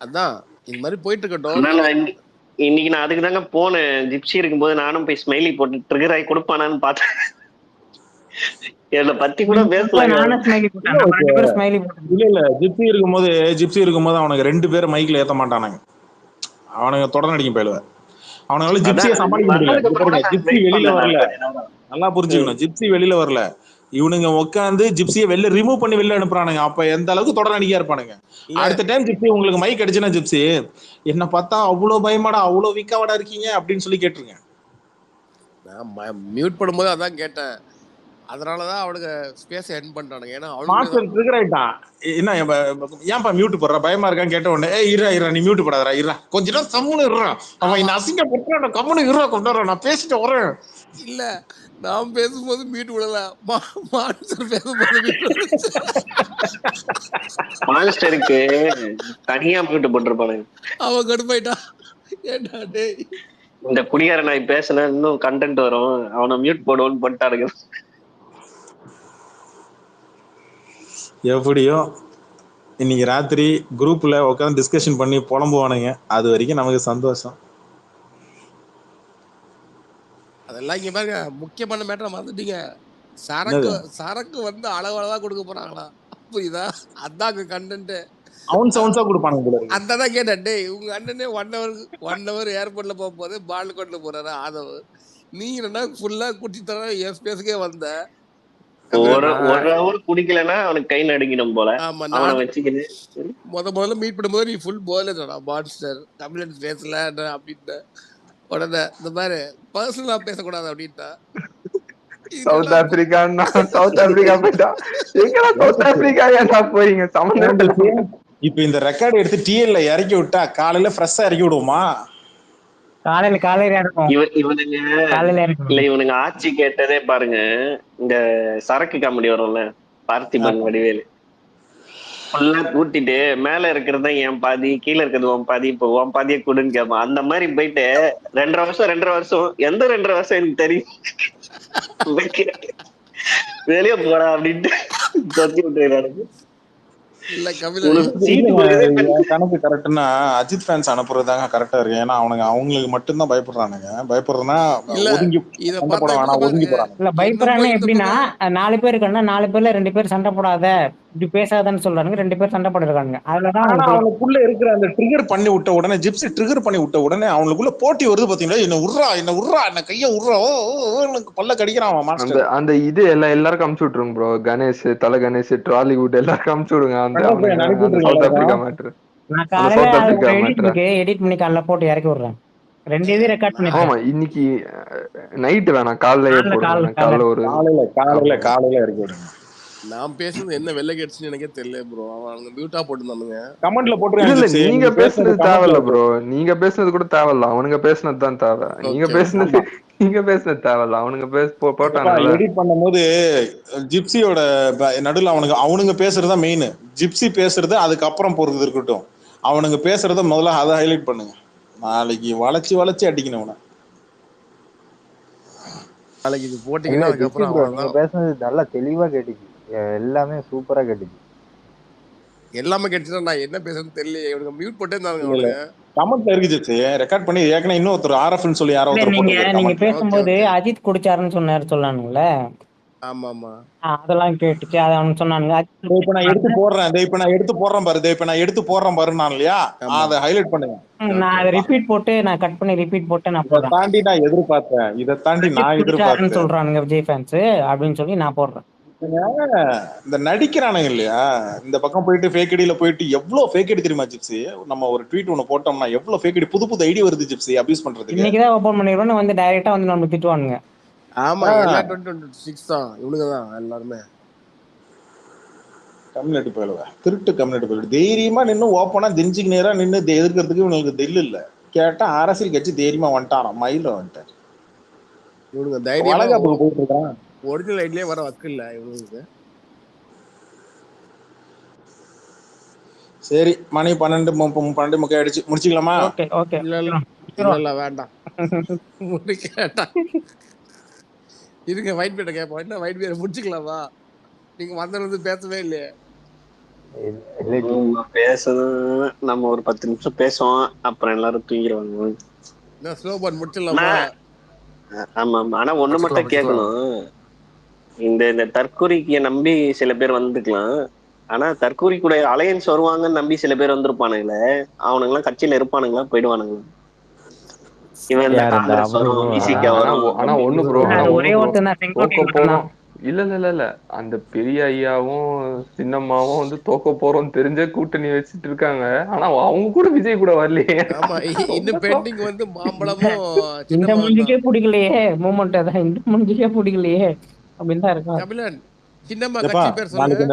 அதான் இது மாதிரி போயிட்டு இருக்கட்டும். இன்னைக்கு நான் அதுக்கு தாங்க போனேன். ஜிப்சி இருக்கும்போது நானும் போய் ஸ்மைலி போட்டு ட்ரிகர் ஆகி கொடுப்பானான்னு பார்த்தேன். என்ன பத்தி கூட பேசலாம். இல்ல ஜிப்சி இருக்கும்போது அவனுக்கு 2 பேர் மைக்ல ஏத்த மாட்டானுங்க. அவனுங்க தொடர்ந்து அடிக்கும் போயிடுவ. அவனால ஜிப்சியை சமாளிக்க முடியல. ஜிப்சி வெளியில வரல, நல்லா புரிஞ்சுக்கணும். ஜிப்சி வெளியில வரல, இவனுங்க உட்காந்து ஜிப்சியை வெளில ரிமூவ் பண்ணி வெளில அனுப்புறானுங்க. அப்ப எந்த அளவுக்கு தொடர் அடிக்கா இருப்பானுங்க. அடுத்த டைம் ஜிப்சி உங்களுக்கு மைக் அடிச்சுன்னா, ஜிப்சி என்ன பார்த்தா அவ்வளவு பயமாடா, அவ்வளவு வீக்காவாடா இருக்கீங்க அப்படின்னு சொல்லி கேட்டுருங்க. நான் மியூட் பண்ணும்போது அதான் கேட்டேன். அதனாலதான் அவனுக்கு ஸ்பேஸ் எண்ட் பண்ணிட்டானுங்க. ஏன்னா மாஸ்டர் ட்ரிகர் ஆயிட்டான். என்ன ஏன்பா மியூட் போடுற, பயமா இருக்கான்னு கேட்ட உடனே இரா நீ மியூட் போடாதடா, இரா கொஞ்ச நேரம் கம்முன்னு இருறா, அவன் இந்த அசிங்க போட்டு கம்முன்னு இருறா, கொண்டாடுறான், நான் பேசிட்டு வரேன். இல்ல நான் பேசும்போது மீட் விடல, மான்ஸ்டர் பேசும்போது மான்ஸ்டருக்கு தனியா மியூட் போட்டுருப்பானுங்க. அவன் கடுப்பாயிட்டான். ஏண்டா டேய் இந்த குடியார நான் பேசினா இன்னும் கண்டென்ட் வரும், அவனை மியூட் போடுவோன்னு போட்டானுங்க. எப்படியோ இன்னைக்கு ராத்திரி குரூப்ல உட்காந்து டிஸ்கஷன் பண்ணி புலம்புவானுங்க. அது வரைக்கும் நமக்கு சந்தோஷம். அதெல்லாம் இங்க பாருங்க, முக்கியமான மேட்டரை மறந்துட்டீங்க. சரக்கு வந்து அளவா கொடுக்க போறாங்களா, புரியுதா? அதாங்க கண்டென்ட். அதான் கேட்டேன். டேய் உங்க அண்ணனே 1 hour ஏர்போர்ட்ல போகும்போது பால் கொண்டு போறாரு ஆதவ், நீங்க என்ன ஃபுல்லா குடிச்சு தர என் ஸ்பேஸ்க்கே வந்த. ஒரு hour குடிக்கலன்னா அவனுக்கு கை நடுங்கிடும் போல. அவனை வச்சுக்கிது முதல்ல மீட் பண்ணும்போது நீ ஃபுல் போல மான்ஸ்டர் தமிழ் பேசல அப்படின்ட்டு உடனே இந்த மாதிரி பர்சனலா பேசக்கூடாது அப்படின்ட்டா. சவுத் ஆப்பிரிக்கா போயிட்டா. எங்கடா சவுத் ஆப்பிரிக்கா ஏன்டா போறீங்க? சமந்தம். இப்ப இந்த ரெக்கார்ட் எடுத்து டிஎல்ல இறக்கி விட்டா காலையில ஃப்ரெஷ்ஷா இறக்கி விடுவோமா? இவனுங்க ஆட்சி கேட்டதே பாருங்க. இந்த சரக்கு காமெடி வரும்ல, பார்த்திபன் வடிவேலு ஃபுல்லா கூட்டிட்டு மேல இருக்கிறது என் பாதி, கீழே இருக்கிறது உன் பாதி, இப்போ உன் பாதியை கூடுன்னு கேட்பான். அந்த மாதிரி போயிட்டு 2.5 வருஷம் எந்த 2.5 வருஷம் எனக்கு தெரியும், வெளியே போடா அப்படின்ட்டு தொத்தி விட்டுறாரு. இல்ல கபிலன் கணக்கு கரெக்ட்னா அஜித் ஃபேன்ஸ் அனுப்புறதுதாங்க கரெக்டா இருக்கு. ஏன்னா அவங்களுக்கு மட்டும்தான் பயப்படுறானுங்க. பயப்படுறதுன்னா ஒதுங்கி சண்டை போட வேணாம், ஒதுங்கி போறாங்க. இல்ல பயப்படுறாங்க எப்படின்னா 4 பேர் இருக்காங்கன்னா 4 பேர்ல 2 பேர் சண்டை போடாத, இப்படி பேசாதன்னு சொல்றாங்க. 2 பேர் சண்டை போடுறாங்க. அதுலதான் ஆனா அவனுக்குள்ள இருக்கிற அந்த ட்ரிகர் பண்ணி விட்ட உடனே, ஜிப்சி ட்ரிகர் பண்ணி விட்ட உடனே அவனுக்குள்ள போட்டி வருது பாத்தீங்களா? என்ன உர்றா என்ன கைய உர்றா, பல்ல கடிக்கிறான் மாஸ்டர். அந்த இது எல்லாருக்கும் அமுச்சு விட்டுருங்க ப்ரோ. கணேஷ், தல கணேஷ், ட்ராலிவுட் எல்லாருக்கும் அமுச்சு விடுங்க. அந்த சவுத் ஆப்பிரிக்கா மேட்ரு. நான் காலையில எடிட் பண்ணி காலைல போட்டு இறக்கி விடுறேன். 2 இது ரெக்கார்ட் பண்ணிட்டேன். ஆமா, இன்னைக்கு நைட் வேணாம், காலையிலே போடுங்க. காலையில இறக்கி விடுங்க. நான் பேசுறது என்ன வெள்ளை கேட்டுச்சுன்னு எனக்கே தெரியல ப்ரோ. அவங்க மியூட்டா போட்டுருந்தானுங்க. கமெண்ட்ல போட்டுருக்காங்க. இல்ல நீங்க பேசுனது தேவையில்ல ப்ரோ. நீங்க பேசுனது கூட தேவையில்ல. அவனுங்க பேசுனது தான் தேவை. நீங்க பேசுனது தேவையில்ல. அவனுங்க போட்டாங்க. எடிட் பண்ணும்போது ஜிப்சியோட நடுவில் அவனுங்க பேசுறதா மெயின். ஜிப்சி பேசுறது அதுக்கப்புறம் போறது இருக்கட்டும். அவனுங்க பேசுறத முதல்ல அதை ஹைலைட் பண்ணுங்க. நாளைக்கு வளைச்சு அடிக்கணும் அவனை. நாளைக்கு இது போட்டீங்கன்னா அதுக்கப்புறம் நீங்க பேசுனது நல்லா தெளிவா கேட்டுச்சு. எல்லாமே சூப்பரா கேட்டுச்சு. எல்லாமே கேட்டுச்சுன்னா நான் என்ன பேசுறேன்னு தெரியல. இவனுக்கு மியூட் போட்டே இருந்தாங்க. கமெண்ட்ல இருக்கு ரெக்கார்ட் பண்ணி ஏற்கனவே இன்னொருத்தர் ஆர்எஃப்னு சொல்லி யாரோ ஒருத்தர் போட்டுருக்காங்க. நீங்க பேசும்போது அஜித் குடிச்சாருன்னு சொன்னானுங்களே. ஆமா அதெல்லாம் கேட்டுச்சு. அத அவன் சொன்னானுங்க. இப்ப நான் எடுத்து போடுறேன் பாரு. இப்ப நான் எடுத்து போடுறேன் பாரு நான் இல்லையா, அதை ஹைலைட் பண்ணுங்க. நான் அதை ரிப்பீட் போட்டு நான் கட் பண்ணி ரிப்பீட் போட்டு நான் போடுறேன். தாண்டி நான் எதிர்பார்த்தேன். இதை தாண்டி நான் எதிர்பார்த்தேன் சொல்றானுங்க விஜய் ஃபேன்ஸ் அப்படின்னு சொல்லி நான் போடுறேன். இந்த நடிக்கிறானுங்க இல்லையா, இந்த பக்கம் போயிட்டு ஃபேக் ஐடியில போயிட்டு எவ்வளவு ஃபேக் ஐடி தெரியுமா ஜிப்சி? நம்ம ஒரு ட்வீட் ஒண்ணு போட்டோம்னா எவ்வளவு ஃபேக் ஐடி, புது ஐடி வருது ஜிப்சி அபியூஸ் பண்றதுக்கு. இன்னைக்குதான் ஓபன் பண்ணிடுவோம். வந்து டைரக்டா வந்து நம்ம திட்டுவானுங்க. ஆமா, எல்லா 2026 தான் இவனுங்க தான் எல்லாருமே. கம்யூனிட்டி போயிடுவா, திருட்டு கம்யூனிட்டி போயிடு. தைரியமா நின்று ஓப்பனா ஜென்சிக்கு நேரா நின்று எதிர்க்கிறதுக்கு இவனுக்கு தெரியல இல்ல. கேட்டா அரசியல் கட்சி தைரியமா வந்துட்டாராம், மயில வந்துட்டார். இவனுங்க தைரியமா போயிட்டு இருக்கான். ஒரிஜினல் ஐடியிலே வர வக்கு இல்ல இவனுக்கு. சரி, மணி 12 ஆயிடுச்சு, முடிச்சுக்கலாமா? இல்ல வேண்டாம். இருங்க, வைட் பேட்டை கேட்போம். என்ன வைட் பேட்டை முடிச்சுக்கலாமா? நீங்க வந்தது பேசவே இல்லையே. பேசணும். நம்ம ஒரு 10 நிமிஷம் பேசுவோம், அப்புறம் எல்லாரும் தூங்கிடுவாங்க. ஸ்லோ பன் முடிச்சிடலாமா? ஆமா. ஆனா ஒண்ணு மட்டும் கேட்கணும். இந்த தற்கொலைக்கு நம்பி சில பேர் வந்துக்கலாம். ஆனா தற்கூரி கூட அலையன்ஸ் வருவாங்கன்னு நம்பி சில பேர் வந்திருப்பானுங்களே, அவனுங்க எல்லாம் கட்சியில இருப்பானுங்களா போயிடுவானுங்களா? இல்ல அந்த பெரிய ஐயாவும் சின்னம்மாவும் வந்து தோக்க போறோம் தெரிஞ்ச கூட்டணி வச்சிட்டு இருக்காங்க. ஆனா அவங்க கூட விஜய் கூட வரலையே. இன்னும் பெண்டிங் வந்து மாம்பழமும் இந்த முஞ்சிக்கே பிடிக்கலையே, மூமெண்ட் அதான் இந்த முஞ்சிக்கே பிடிக்கலையே அப்படின்னு தான் இருக்கும். கபிலன், சின்னம்மா கட்சி பேர் சொல்லுங்க. நாளைக்கு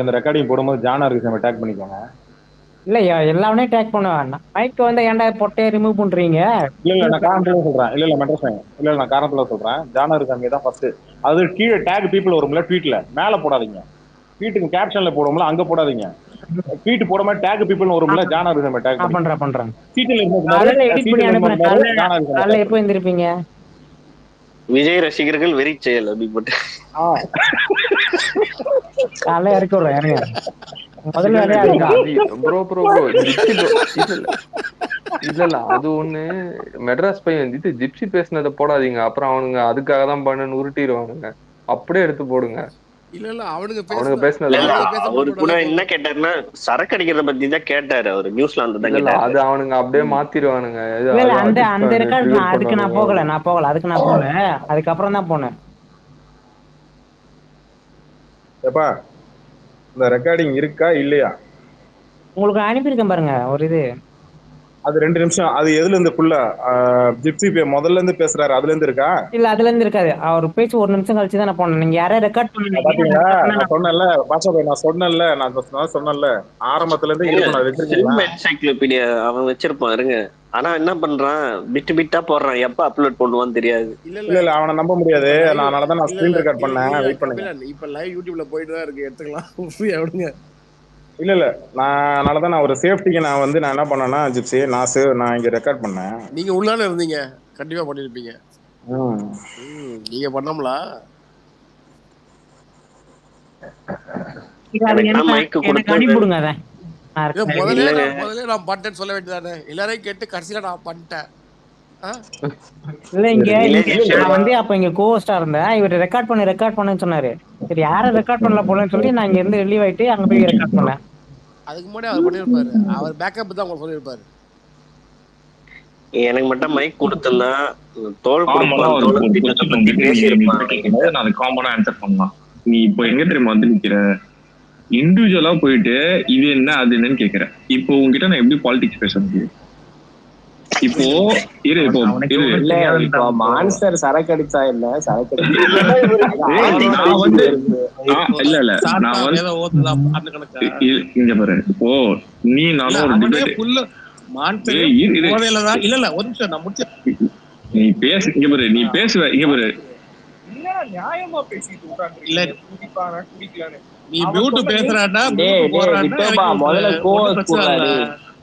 இந்த ரெக்கார்டிங் போடும்போது ஜானா இருக்கு டேக் பண்ணிக்கோங்க. இல்லையா, எல்லாமே டேக் பண்ண வேண்டாம். மைக் வந்து ஏன்டா பொட்டையை ரிமூவ் பண்றீங்க? இல்ல நான் காரணத்துல சொல்றேன். இல்ல மெட்ரஸ் இல்ல நான் காரணத்துல சொல்றேன். ஜானா இருக்கு தான் ஃபர்ஸ்ட். அது கீழே டேக் பீப்புள் வரும்ல, ட்வீட்ல மேல போடாதீங்க. ட்வீட்டுக்கு கேப்ஷன்ல போடுவோம்ல, அங்க போடாதீங்க. ட்வீட் போடாம டேக் பீப்புள் வரும்ல, ஜானா இருக்கு டேக் பண்றேன். ட்வீட்ல எடிட் பண்ணி அனுப்புறேன். காலைல எப்போ எந்திருப்பீங்க? விஜய் ரசிகர்கள் வெறி செயல் அப்படி போட்டு காலைல இறக்கி விடுறேன். இல்ல அது ஒண்ணு. மெட்ராஸ் பையன் இது ஜிப்சி பேசினதை போடாதீங்க. அப்புறம் அவனுங்க அதுக்காக தான் பண்ணு உருட்டிடுவானுங்க. அப்படியே எடுத்து போடுங்க. இல்ல அவனுங்க பேசினது அவரு கூட என்ன கேட்டாருன்னா சரக்கு அடிக்கிறத பத்தி தான் கேட்டாரு. அவரு நியூஸ்ல அந்த அது அவனுங்க அப்படியே மாத்திடுவானுங்க. அந்த ரெக்கார்ட் அதுக்கு நான் போகல. அதுக்கு நான் போனேன். அதுக்கப்புறம் தான் போனேன். ஏப்பா இந்த ரெக்கார்டிங் இருக்கா இல்லையா? உங்களுக்கு அனுப்பியிருக்கேன் பாருங்க ஒரு இது. அது 2 நிமிஷம். அது எதுல இருந்து ஃபுல்லா ஜிப்சி முதல்ல இருந்து பேசுறாரு அதுல இருந்து இருக்கா? இல்ல அதுல இருந்து இருக்காது. அவர் பேச்சு 1 நிமிஷம் கழிச்சு தான் நான் போனேன். நீங்க யாரே ரெக்கார்ட் பண்ணீங்க பாத்தீங்களா? நான் சொன்னேன்ல பாஷா, நான் சொன்னேன்ல ஆரம்பத்துல இருந்து இருக்கணும். வச்சிருக்கீங்களா? என்சைக்ளோபீடியா அவன் வச்சிருப்பான் இருங்க. ஆனா என்ன பண்றான், பிட்டா போடுறான். எப்ப அப்லோட் பண்ணுவான்னு தெரியாது. இல்ல அவனை நம்ப முடியாது. அதனாலதான் நான் ஸ்கிரீன் ரெக்கார்ட் பண்ணேன். வெயிட் பண்ணுங்க. இப்ப லைவ் யூடியூப்ல போயிட்டு தான் இருக்கு, எடுத்துக்கலாம். ஃப்ரீயா விடுங்க. இல்ல அதனாலதான் நான் ஒரு சேஃப்டிக்கு நான் என்ன பண்ணேன்னா ஜிப்சி, நான் இங்க ரெக்கார்ட் பண்ணேன். நீங்க உள்ளால இருந்தீங்க, கண்டிப்பா பண்ணிருப்பீங்க. நீங்க பண்ணோம்ல. எனக்கு அனுப்பிவிடுங்க அதை. முதல்ல நான் பண்ணிட்டேன்னு சொல்ல வேண்டியதானே? எல்லாரையும் கேட்டு கடைசியில நான் பண்ணிட்டேன். இல்ல இங்க நான் வந்து அப்ப இங்க கோஸ்டா இருந்தேன். இவர் ரெக்கார்ட் பண்ணுன்னு சொன்னாரு. சரி யாரும் ரெக்கார்ட் பண்ணல போலன்னு சொல்லி நான் இங்க இருந்து ரிலீவ் ஆயிட்டு அங்க போய் ரெக்கார்ட் பண்ணேன். அதுக்கு முன்னாடி அவர் பண்ணிருப்பாரு. அவர் பேக்கப் தான் உங்களுக்கு சொல்லிருப்பாரு. எனக்கு மட்டும் மைக் கொடுத்தா தோல் நான் காமனா ஆன்சர் பண்ணலாம். நீ இப்போ எங்க தெரியுமா வந்து நிக்கிற, இண்டிவிஜுவலா போயிட்டு இது என்ன அது என்னன்னு கேக்குற. இப்போ உங்ககிட்ட நான் எப்படி பாலிடிக்ஸ் பேச முடியும்? இப்போ மான்ஸ்டர் சரக்கு அடிச்சா இல்ல சரக்கு நான் வந்து இல்ல நான் வந்து இங்க பாரு, இப்போ நீ நானும் ஒரு டிபேட் நீ பேச இங்க பாரு, நீ பேசுவ இங்க பாரு நியாயமா பேசிட்டு இல்ல குடிக்கலான்னு நீ பியூட் பேசுறாடா முதல்ல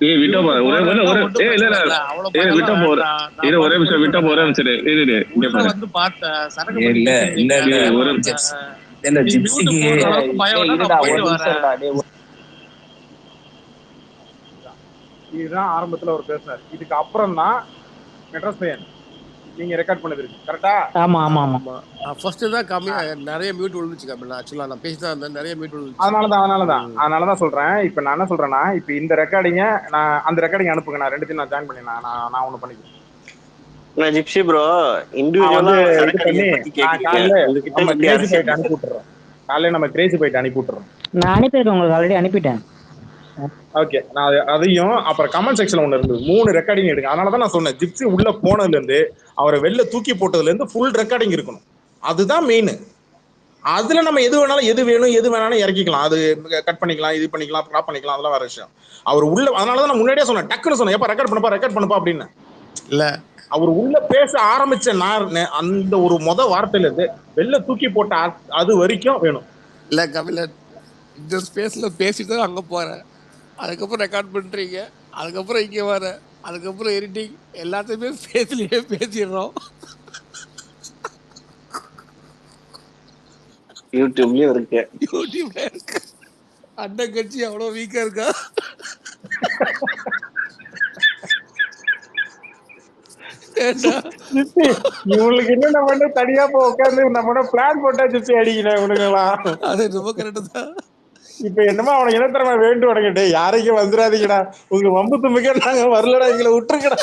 ஏய் விட்டோ பாரு ஒரே இல்ல விட்டோ போற இது ஒரே நிமிஷம் விட்டோ போற நிமிஷம் இரு இங்க பாரு வந்து பார்த்த சரக்கு இல்ல ஒரு இல்ல ஜிப்சிக்கு இதுதான் ஆரம்பத்துல ஒரு பேசினார். இதுக்கு அப்புறம் தான் மெட்ராஸ் பையன் நீங்க ரெக்கார்ட் பண்ணது இருக்கு கரெக்டா? ஆமா ஆமா ஆமா. ஃபர்ஸ்ட் தான் கம்மி நிறைய மியூட் விழுந்துச்சு கம்மி. ஆக்சுவலா நான் பேசிதான் இருந்தேன், நிறைய மியூட் விழுந்துச்சு. அதனாலதான் சொல்றேன். இப்ப நான் என்ன சொல்றேன்னா, இப்ப இந்த ரெக்கார்டிங்க நான் அந்த ரெக்கார்டிங் அனுப்புங்க, நான் ரெண்டுத்தையும் நான் ஜாயின் பண்ணி நான் ஒண்ணு பண்ணிக்கிறேன். நான் ஜிப்சி ப்ரோ இண்டிவிஜுவலா அனுப்பி விட்டுறோம். காலையில நம்ம கிரேசி போயிட்டு அனுப்பி விட்டுறோம். நான் அனுப்பியிருக்கேன், உங்களுக்கு ஆல்ரெடி அனுப்பிட்டேன். ஓகே, நான் அதையும் அப்புறம் கமெண்ட் செக்ஷன்ல ஒண்ணு இருந்தது 3 ரெக்கார்டிங் எடுங்க. அதனாலதான் நான் சொன்னேன் ஜிப்சி உள்ள போனதுல இருந்து அவரை வெளில தூக்கி போட்டதுல இருந்து ஃபுல் ரெக்கார்டிங் இருக்கணும். அதுதான் மெயின். அதுல நம்ம எது வேணாலும் எது வேணாலும் இறக்கிக்கலாம், அது கட் பண்ணிக்கலாம், இது பண்ணிக்கலாம், கிராப் பண்ணிக்கலாம், அதெல்லாம் வேற விஷயம். அவர் உள்ள அதனாலதான் நான் முன்னாடியே சொன்னேன், டக்குன்னு சொன்னேன் எப்ப ரெக்கார்ட் பண்ணப்பா அப்படின்னு. இல்ல அவர் உள்ள பேச ஆரம்பிச்ச அந்த ஒரு வார்த்தையில இருந்து வெளில தூக்கி போட்ட அது வரைக்கும் வேணும். இல்ல கபிலன் இந்த ஸ்பேஸ்ல பேசிட்டு அங்க போறேன், அதுக்கப்புறம் ரெக்கார்ட் பண்றீங்க, அதுக்கப்புறம் இங்க வர, அதுக்கப்புறம் எடிட்டிங், எல்லாத்தையுமே ஸ்பேஸ்லயே பேசிடுறோம். யூடியூப்லயும் இருக்கு. அண்ணன் கட்சி அவ்வளவு வீக்கா இருக்கா? இவங்களுக்கு என்ன நம்ம தனியா போய் உட்காந்து நம்ம பிளான் போட்டா ஜிப்சி அடிக்கல இவனுங்களாம். அது ரொம்ப கரெக்ட் தான். இப்ப என்னமா அவனுக்கு என்ன திறமை வேண்டும் உடனே யாரையும் வந்துடாதீங்கடா, உங்க வம்பு தும்பிக்க நாங்க வரலடா, எங்களை விட்டுருக்கடா.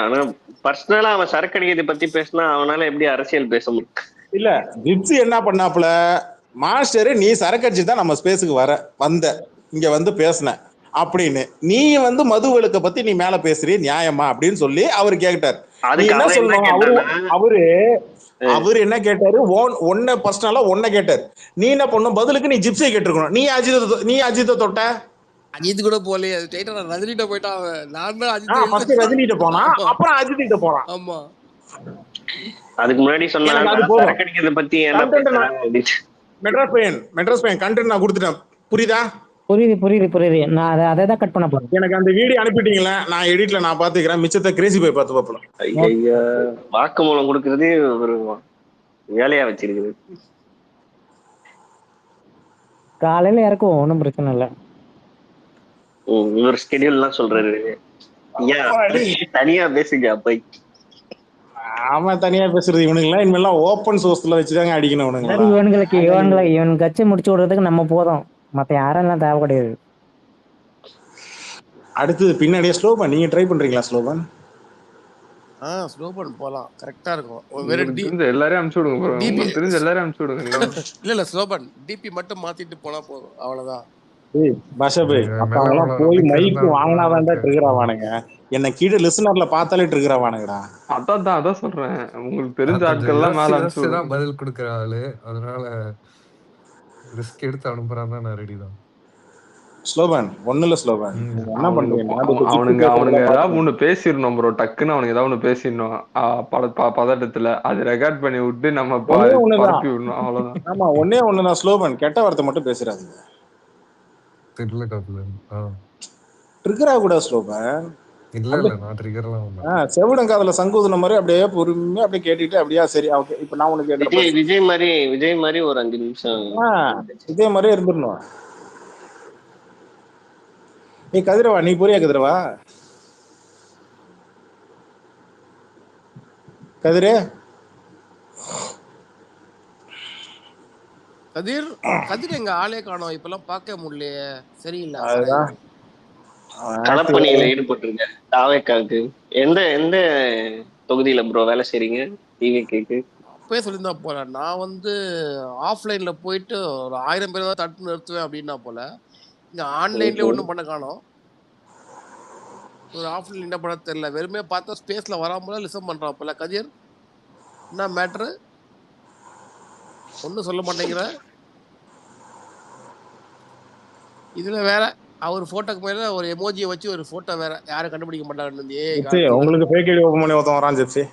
ஆனா பர்சனலா அவன் சரக்கு அடிக்கிறதை பத்தி பேசினா அவனால எப்படி அரசியல் பேச முடியும்? இல்ல ஜிப்சி என்ன பண்ணாப்புல, மாஸ்டர் நீ சரக்கு அடிச்சு தான் நம்ம ஸ்பேஸுக்கு வந்த இங்க வந்து பேசின அப்படின்னு, நீ வந்து மதுவிலக்க பத்தி நீ மேல பேசுறிய நியாயமா அப்படின்னு சொல்லி அவரு கேட்டாரு. என்ன சொல்லணும், அவரு என்ன கேட்டாரு, ஒன்ன பர்சனலா ஒன்ன கேட்டாரு. நீ என்ன பண்ணும் பதிலுக்கு நீ ஜிப்சியை கேட்டிருக்கணும். நீ அஜித்தை தொட்ட, அஜித் கூட போலே, ரஜினிட்ட போயிட்டான். நான் தான் அஜித் ரஜினிட்ட போனா, அப்புறம் அஜித் போறான். ஆமா, அதுக்கு முன்னாடி சொன்ன பத்தி மெட்ராஸ் பையன் கண்டென்ட் நான் கொடுத்துட்டேன். புரியுதா? புரியுது. நான் அதை தான் கட் பண்ண போறேன். எனக்கு அந்த வீடியோ அனுப்பிட்டீங்களா, நான் எடிட்ல நான் பாத்துக்கிறேன், மிச்சத்தை கிரேசி போய் பார்த்து பார்ப்போம். ஐயா வாக்குமூலம் கொடுக்கறது ஒரு வேலையா வச்சிருக்குது. காலையில இறக்கும், ஒன்றும் பிரச்சனை இல்லை. இவர் ஸ்கெடியூல் எல்லாம் சொல்றாரு. தனியா பேசுங்க அப்ப. ஆமா தனியா பேசுறது இவனுங்கெல்லாம் இனிமேல்லாம் ஓப்பன் சோர்ஸ்ல வச்சுதாங்க அடிக்கணும். இவன் கட்சி முடிச்சு விடுறதுக்கு நம்ம போதும், மத்த யாரெல்லாம் தேவை கிடையாது. அடுத்தது பின்னாடியே ஸ்லோபன், நீங்க ட்ரை பண்றீங்களா ஸ்லோபன்? ஸ்லோபன் போலாம், கரெக்டா இருக்கும். எல்லாரையும் அனுப்பிச்சு விடுங்க ப்ரோ, உங்களுக்கு தெரிஞ்ச எல்லாரையும் அனுப்பிச்சு விடுங்க. இல்ல ஸ்லோபன் டிபி மட்டும் மாத்திட்டு போனா போதும், அவ்வளவுதான். போய் மைக் வாங்கினாதான் ட்ரிகர் ஆவானுங்க. என்ன கீழே லிசனர்ல பார்த்தாலே ட்ரிகர் ஆவானுங்கடா. அதான் சொல்றேன், உங்களுக்கு தெரிஞ்ச ஆட்கள் எல்லாம் மேல அனுப்பிச்சு பதில் கொடுக்குற ஆளு, அதனால ரிஸ்க் எடுத்து அனுப்புறான் தான் நான் ரெடி தான். ஸ்லோபன் ஒண்ணுல ஸ்லோபன் என்ன பண்றீங்க, அவனுங்க ஏதாவது ஒண்ணு பேசிடணும் ப்ரோ, டக்குன்னு அவனுக்கு ஏதாவது ஒண்ணு பேசிடணும் பதட்டத்துல, அது ரெக்கார்ட் பண்ணி விட்டு நம்ம பரப்பி விடணும், அவ்வளவுதான். ஆமா ஒன்னே ஒண்ணுதான் ஸ்லோபன், கெட்ட வார்த்தை மட்டும் பேசுறாங்க. தெரியல ட்ரிகர் ஆக கூடாது ஸ்லோபன். இல்ல இல்ல நான் ட்ரிகர்லாம் செவிடங்காதுல சங்கூதுன மாதிரி அப்படியே பொறுமையா அப்படியே கேட்டுட்டு அப்படியா சரி ஓகே இப்ப நான் உனக்கு கேட்கறேன் விஜய் மாதிரி ஒரு 5 நிமிஷம் இதே மாதிரியே இருந்துடணும். நீ கதிரவா நீ புரியா கதிரவா கதிரே கதிர் எங்க ஆளே காணோம், இப்பெல்லாம் பார்க்க முடியலையே. சரியில்லை, அதுதான் களப்பணியில ஈடுபட்டிருக்க தாவேக்காவுக்கு எந்த தொகுதியில ப்ரோ வேலை செய்றீங்க? டிவிகேக்கு அப்பயே சொல்லியிருந்தா போல. நான் வந்து ஆஃப்லைன்ல போயிட்டு ஒரு 1000 பேர் தான் தட்டு நிறுத்துவேன் அப்படின்னா போல. இங்க ஆன்லைன்லயே ஒன்றும் பண்ண காணோம். ஒரு ஆஃப்லைன் என்ன பண்ண தெரியல, வெறுமே பார்த்தா ஸ்பேஸ்ல வராமல லிசன் பண்றான் போல. கதிர் என்ன மேட்ரு ஒன்றும் சொல்ல மாட்டேங்கிற. இதுல வேற அவர் போட்டோக்கு மேல ஒரு எமோஜியை வச்சு ஒரு போட்டோ வேற, யாரும் கண்டுபிடிக்க மாட்டாங்க. உங்களுக்கு ஃபேக் ஐடி ஓபன் பண்ணி ஒருத்தன் வரான் ஜெப்சி.